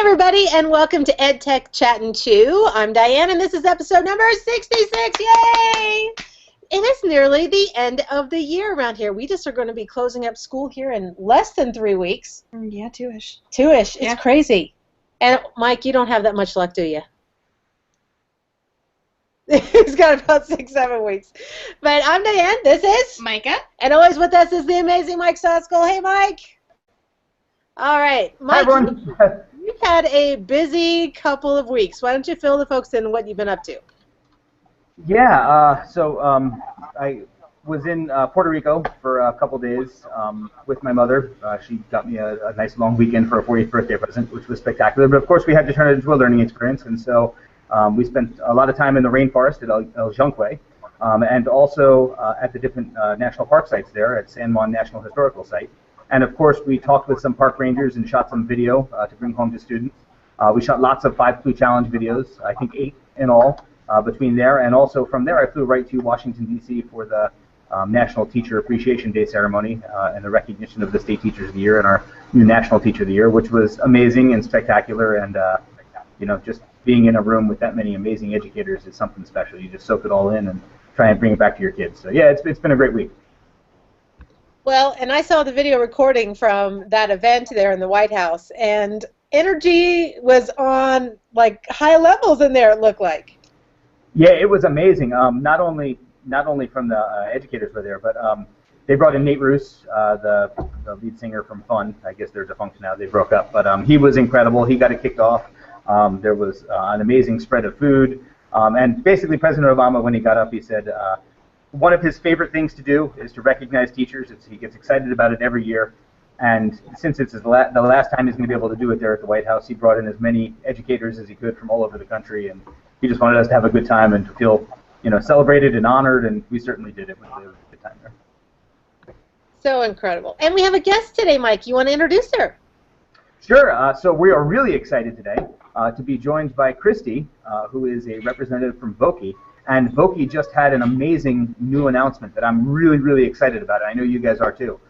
everybody, and welcome to EdTech Chattin' 2. I'm Diane, and this is episode number 66. Yay! It is nearly the end of the year around here. We just are going to be closing up school here in less than 3 weeks. Yeah, two-ish. Two-ish. Yeah. It's crazy. And, Mike, you don't have that much luck, do you? He's got about 6-7 weeks. But I'm Diane. This is Micah. And always with us is the amazing Mike Soskell. Hey, Mike. All right. Mike, hi, everyone. You've had a busy couple of weeks. Why don't you fill the folks in what you've been up to? Yeah, I was in Puerto Rico for a couple days with my mother. She got me a nice long weekend for a 40th birthday present, which was spectacular. But of course, we had to turn it into a learning experience, and so we spent a lot of time in the rainforest at El Junque, and also at the different national park sites there at San Juan National Historical Site. And of course, we talked with some park rangers and shot some video to bring home to students. We shot lots of 5 Clue Challenge videos, I think 8 in all, between there. And also from there, I flew right to Washington, D.C. for the National Teacher Appreciation Day ceremony and the recognition of the State Teachers of the Year and our new National Teacher of the Year, which was amazing and spectacular. And, you know, just being in a room with that many amazing educators is something special. You just soak it all in and try and bring it back to your kids. So, yeah, it's been a great week. Well, and I saw the video recording from that event there in the White House, and energy was on, like, high levels in there, it looked like. Yeah, it was amazing. Not only from the educators were there, but they brought in Nate Roos, the lead singer from Fun. I guess they're defunct now. They broke up. But he was incredible. He got it kicked off. There was an amazing spread of food. And basically, President Obama, when he got up, he said, one of his favorite things to do is to recognize teachers. He gets excited about it every year, and since it's the last time he's going to be able to do it there at the White House, he brought in as many educators as he could from all over the country, and he just wanted us to have a good time and to feel, you know, celebrated and honored, and we certainly did. It was a good time there. So incredible. And we have a guest today, Mike. You want to introduce her? Sure. So we are really excited today to be joined by Christy, who is a representative from Voki. And Voki just had an amazing new announcement that I'm really, really excited about. I know you guys are too.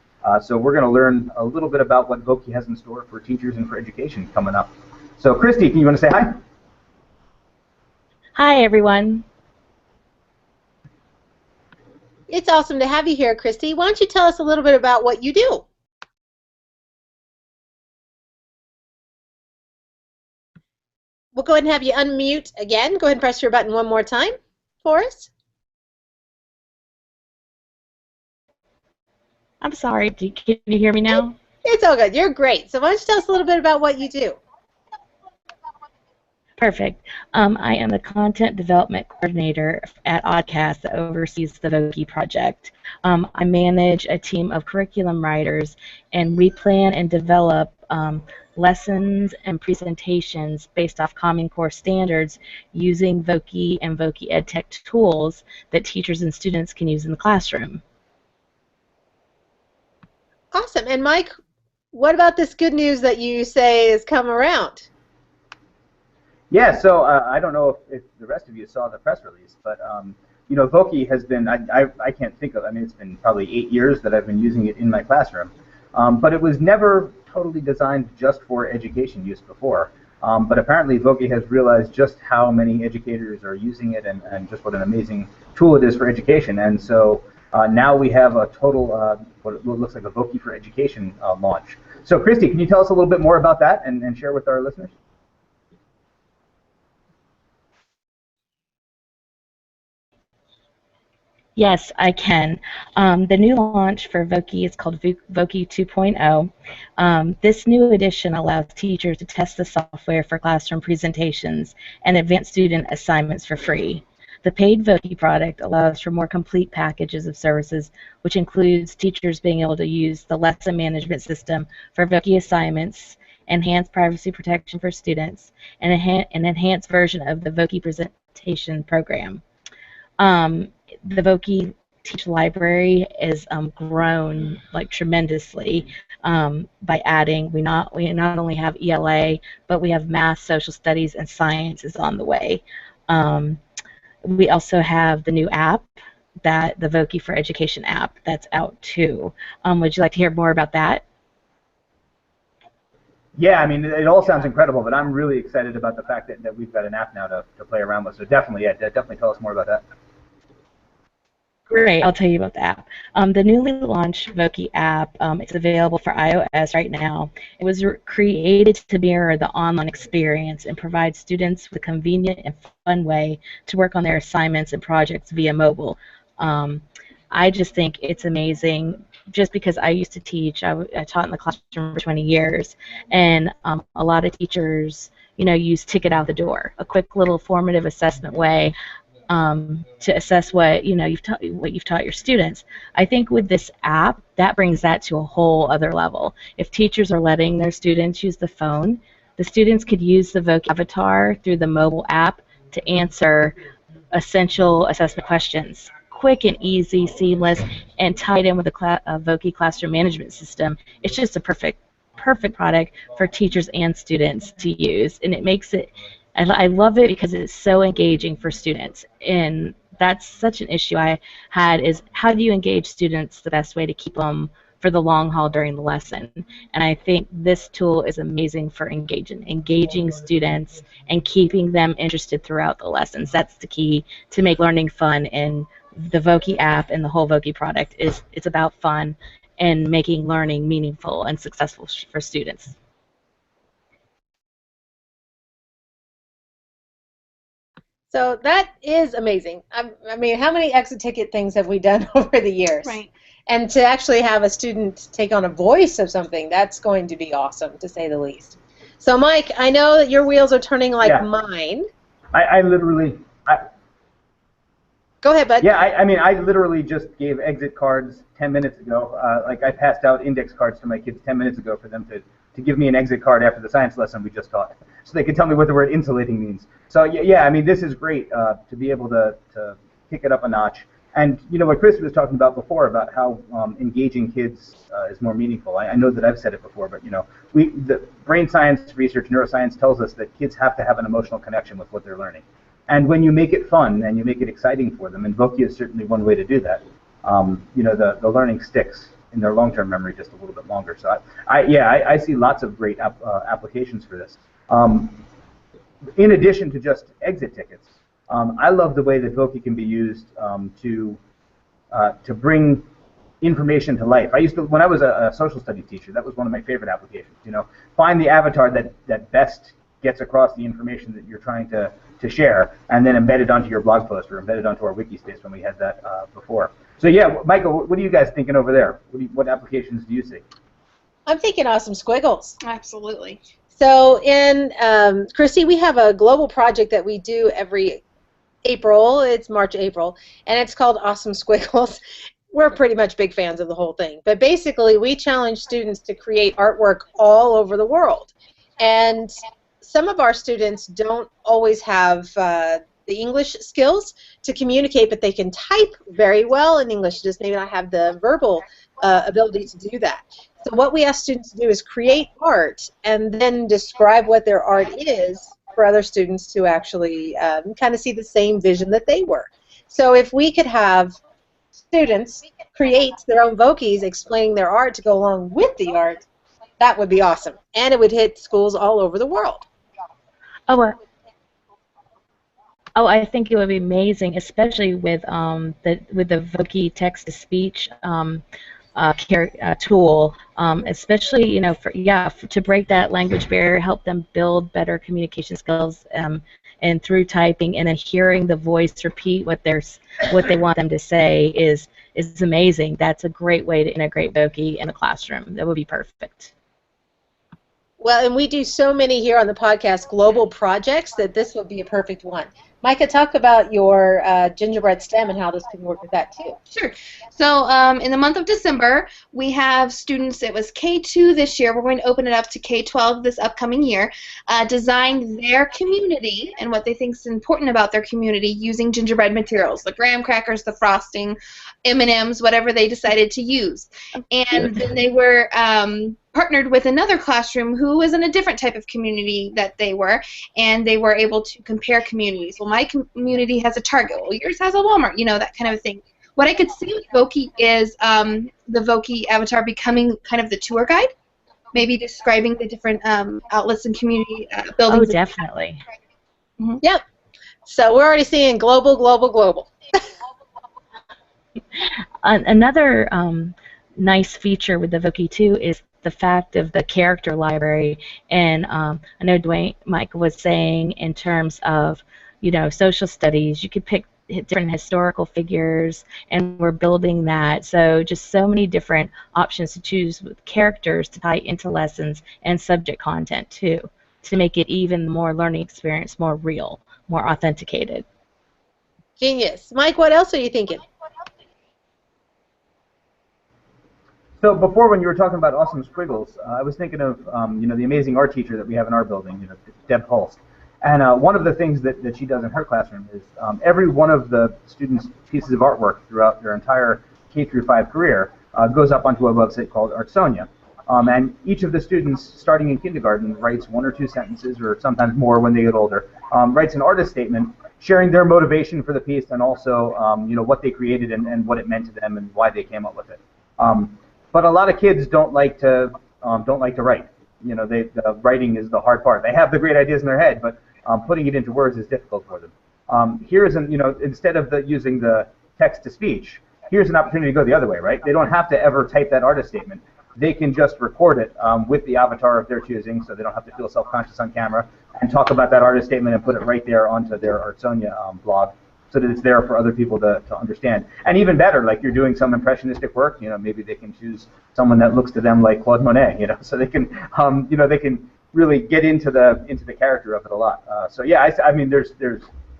So we're going to learn a little bit about what Voki has in store for teachers and for education coming up. So Christy, you want to say hi? Hi, everyone. It's awesome to have you here, Christy. Why don't you tell us a little bit about what you do? We'll go ahead and have you unmute again. Go ahead and press your button one more time for us. I'm sorry. Can you hear me now? It's all good. You're great. So why don't you tell us a little bit about what you do? Perfect. I am the Content Development Coordinator at Oddcast that oversees the Voki project. I manage a team of curriculum writers, and we plan and develop lessons and presentations based off Common Core standards using Voki and Voki EdTech tools that teachers and students can use in the classroom. Awesome. And Mike, what about this good news that you say has come around? Yeah, so I don't know if the rest of you saw the press release, but you know, Voki has been, I can't think of, I mean, it's been probably 8 years that I've been using it in my classroom, but it was never totally designed just for education use before. But apparently Voki has realized just how many educators are using it and just what an amazing tool it is for education. And so now we have a total, what looks like a Voki for Education launch. So Christy, can you tell us a little bit more about that and share with our listeners? Yes, I can. The new launch for Voki is called Voki 2.0. This new edition allows teachers to test the software for classroom presentations and advanced student assignments for free. The paid Voki product allows for more complete packages of services, which includes teachers being able to use the lesson management system for Voki assignments, enhanced privacy protection for students, and an enhanced version of the Voki presentation program. The Voki Teach Library is grown like tremendously by adding. We not only have ELA, but we have math, social studies, and science is on the way. We also have the new app, the Voki for Education app, that's out too. Would you like to hear more about that? Yeah, I mean, it all sounds incredible, but I'm really excited about the fact that we've got an app now to play around with. So definitely, yeah, definitely tell us more about that. Great, I'll tell you about the app. The newly launched Voki app, it's available for iOS right now. It was created to mirror the online experience and provide students with a convenient and fun way to work on their assignments and projects via mobile. Um, I just think it's amazing just because I used to teach. I taught in the classroom for 20 years, and a lot of teachers, use Ticket Out the Door, a quick little formative assessment way to assess what you've taught your students. I think with this app, that brings that to a whole other level. If teachers are letting their students use the phone, the students could use the Voki avatar through the mobile app to answer essential assessment questions. Quick and easy, seamless, and tied in with the Voki classroom management system. It's just a perfect product for teachers and students to use, and it makes it. I love it because it's so engaging for students, and that's such an issue I had is how do you engage students the best way to keep them for the long haul during the lesson. And I think this tool is amazing for engaging students and keeping them interested throughout the lessons. That's the key to make learning fun, and the Voki app and the whole Voki product it's about fun and making learning meaningful and successful for students. So that is amazing. I mean, how many exit ticket things have we done over the years? Right. And to actually have a student take on a voice of something, that's going to be awesome, to say the least. So, Mike, I know that your wheels are turning like mine. I literally... Go ahead, bud. Yeah, I mean, I literally just gave exit cards 10 minutes ago. Like, I passed out index cards to my kids 10 minutes ago for them to give me an exit card after the science lesson we just taught, so they could tell me what the word insulating means. So, yeah, I mean, this is great to be able to kick it up a notch. And, what Christy was talking about before about how engaging kids is more meaningful. I know that I've said it before, but, the brain science research, neuroscience tells us that kids have to have an emotional connection with what they're learning. And when you make it fun and you make it exciting for them, and Voki is certainly one way to do that, the learning sticks in their long-term memory just a little bit longer. So I see lots of great applications for this. In addition to just exit tickets, I love the way that Voki can be used to bring information to life. When I was a social studies teacher, that was one of my favorite applications. Find the avatar that best gets across the information that you're trying to share, and then embed it onto your blog post or embed it onto our wiki space when we had that before. So yeah, Michael, what are you guys thinking over there? What applications do you see? I'm thinking awesome squiggles. Absolutely. So in Christy, we have a global project that we do every April. It's March, April, and it's called Awesome Squiggles. We're pretty much big fans of the whole thing. But basically, we challenge students to create artwork all over the world. And some of our students don't always have the English skills to communicate, but they can type very well in English, just maybe not have the verbal ability to do that. So what we ask students to do is create art and then describe what their art is for other students to actually kind of see the same vision that they were. So if we could have students create their own Vokis explaining their art to go along with the art, that would be awesome. And it would hit schools all over the world. I think it would be amazing, especially with the Voki text-to-speech tool, especially to break that language barrier, help them build better communication skills, and through typing and then hearing the voice repeat what they want them to say is amazing. That's a great way to integrate Voki in a classroom. That would be perfect. Well, and we do so many here on the podcast global projects that this would be a perfect one. Micah, talk about your gingerbread STEM and how this can work with that too. Sure. So in the month of December, we have students, it was K2 this year, we're going to open it up to K12 this upcoming year, design their community and what they think is important about their community using gingerbread materials, the graham crackers, the frosting, M&Ms, whatever they decided to use. And then they were partnered with another classroom who was in a different type of community that they were, and they were able to compare communities. Well, my community has a Target, well, yours has a Walmart, that kind of thing. What I could see with Voki is the Voki avatar becoming kind of the tour guide maybe describing the different outlets and community Oh, buildings. definitely. Yep. So we're already seeing global, global, global. Another nice feature with the Voki 2 is the fact of the character library. And I know Mike was saying in terms of, social studies, you could pick different historical figures, and we're building that. So just so many different options to choose with characters to tie into lessons and subject content too, to make it even more learning experience, more real, more authenticated. Genius. Mike, what else are you thinking? So before, when you were talking about awesome squiggles, I was thinking of the amazing art teacher that we have in our building, Deb Holst. And one of the things that she does in her classroom is every one of the students' pieces of artwork throughout their entire K through 5 career goes up onto a website called Artsonia. And each of the students, starting in kindergarten, writes 1 or 2 sentences, or sometimes more when they get older, writes an artist statement sharing their motivation for the piece and also what they created and what it meant to them and why they came up with it. But a lot of kids don't like to write. The writing is the hard part. They have the great ideas in their head, but putting it into words is difficult for them. Here's instead of using the text to speech, here's an opportunity to go the other way, right? They don't have to ever type that artist statement. They can just record it with the avatar of their choosing, so they don't have to feel self-conscious on camera, and talk about that artist statement and put it right there onto their Artsonia blog, so that it's there for other people to understand. And even better, like you're doing some impressionistic work, maybe they can choose someone that looks to them like Claude Monet, so they can, they can really get into the character of it a lot. So yeah, I mean, there's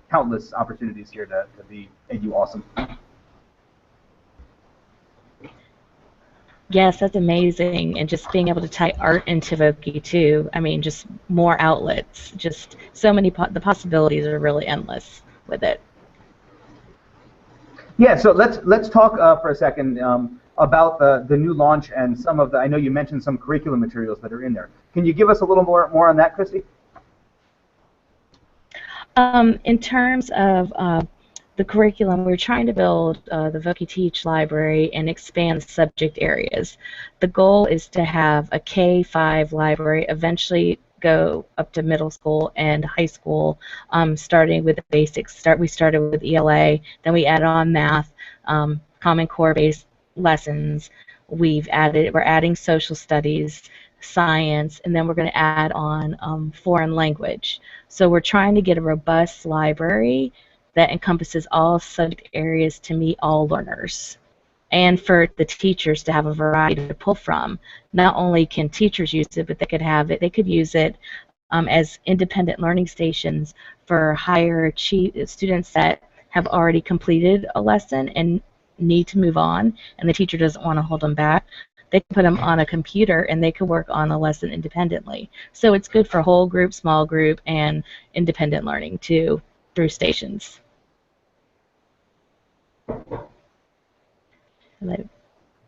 countless opportunities here to be AU awesome. Yes, that's amazing, and just being able to tie art into Voki too. I mean, just more outlets, just so many. The possibilities are really endless with it. Yeah, so let's talk for a second about the new launch and some of the. I know you mentioned some curriculum materials that are in there. Can you give us a little more on that, Christy? In terms of the curriculum, we're trying to build the Voki Teach library and expand the subject areas. The goal is to have a K-5 library, eventually go up to middle school and high school, starting with the basics. We started with ELA, then we added on math, Common Core-based lessons. We're adding social studies, science, and then we're going to add on foreign language. So we're trying to get a robust library that encompasses all subject areas to meet all learners, and for the teachers to have a variety to pull from. Not only can teachers use it, but they could use it as independent learning stations for higher students that have already completed a lesson and need to move on, and the teacher doesn't want to hold them back. They can put them on a computer and they can work on a lesson independently. So it's good for whole group, small group, and independent learning too, through stations. Hello.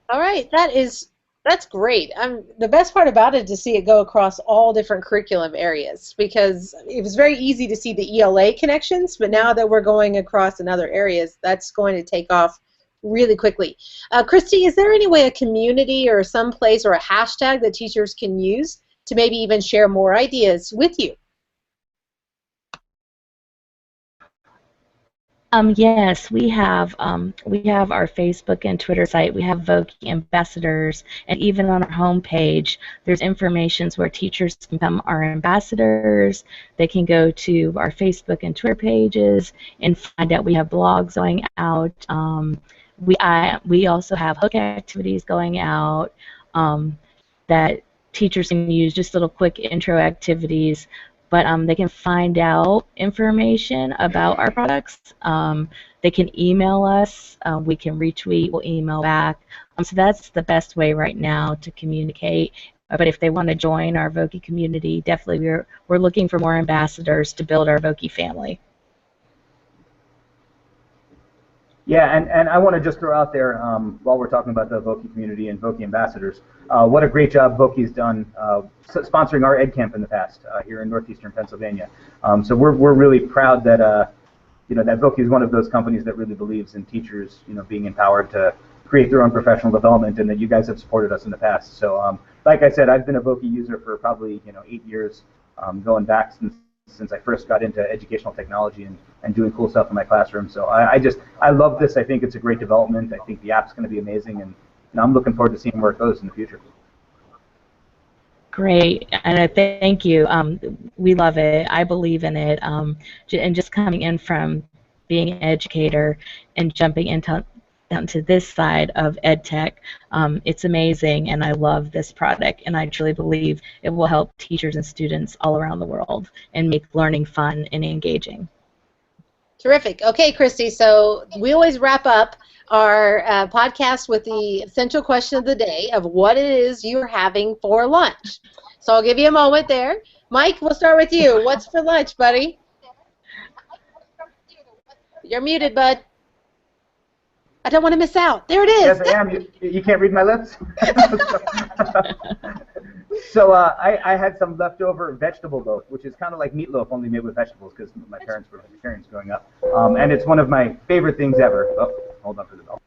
All right, that's great. The best part about it is to see it go across all different curriculum areas, because it was very easy to see the ELA connections, but now that we're going across in other areas, that's going to take off really quickly. Christy, is there any way a community or some place or a hashtag that teachers can use to maybe even share more ideas with you? Yes, we have our Facebook and Twitter site. We have Voki ambassadors, and even on our homepage, there's information where teachers can become our ambassadors. They can go to our Facebook and Twitter pages and find out we have blogs going out. We also have hook activities going out that teachers can use, just little quick intro activities. But they can find out information about our products. They can email us. We can retweet. We'll email back. So that's the best way right now to communicate. But if they want to join our Voki community, definitely we're looking for more ambassadors to build our Voki family. Yeah, and I want to just throw out there, while we're talking about the Voki community and Voki ambassadors, what a great job Voki's done sponsoring our Ed Camp in the past here in northeastern Pennsylvania. So we're really proud that that Voki is one of those companies that really believes in teachers being empowered to create their own professional development, and that you guys have supported us in the past. So like I said, I've been a Voki user for probably 8 years, going back since I first got into educational technology and doing cool stuff in my classroom. So I love this. I think it's a great development. I think the app's going to be amazing, and I'm looking forward to seeing where it goes in the future. Great, and thank you. We love it. I believe in it. And just coming in from being an educator and jumping into this side of ed tech, it's amazing, and I love this product, and I truly believe it will help teachers and students all around the world and make learning fun and engaging. Terrific. Okay, Christy, so we always wrap up our podcast with the essential question of the day of what it is you're having for lunch. So I'll give you a moment there. Mike, we'll start with you. What's for lunch, buddy? You're muted, bud. I don't want to miss out. There it is. Yes, I am. You can't read my lips? So I had some leftover vegetable loaf, which is kind of like meatloaf, only made with vegetables, because my parents were vegetarians growing up. And it's one of my favorite things ever. Oh, hold on for the bell.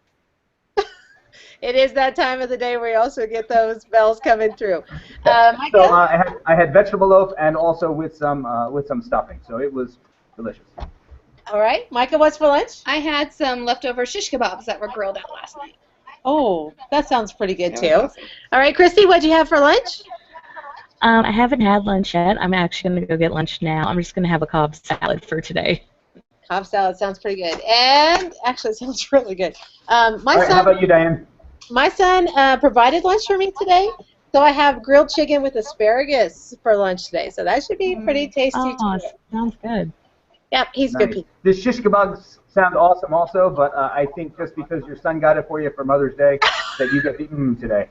It is that time of the day where you also get those bells coming through. So I had vegetable loaf and also with some stuffing. So it was delicious. All right, Micah, what's for lunch? I had some leftover shish kebabs that were grilled out last night. Oh, that sounds pretty good too. Awesome. All right, Christy, what'd you have for lunch? I haven't had lunch yet. I'm actually going to go get lunch now. I'm just going to have a Cobb salad for today. Cobb salad sounds pretty good, and actually it sounds really good. All right, how about you, Diane? My son provided lunch for me today, so I have grilled chicken with asparagus for lunch today. So that should be pretty tasty too. Sounds good. Yep, he's Nice. good. The shish kebabs sound awesome also, but I think just because your son got it for you for Mother's Day, that you get the today,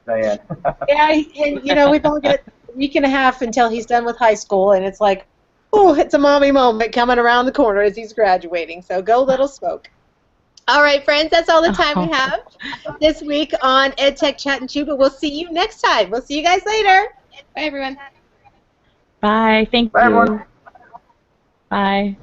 Diane. Yeah, and we've only got a week and a half until he's done with high school, and it's like, oh, it's a mommy moment coming around the corner as he's graduating. So go little smoke. All right, friends, that's all the time we have this week on EdTech Chat and Chew, but we'll see you next time. We'll see you guys later. Bye, everyone. Bye. Thank you. Bye, everyone. Bye.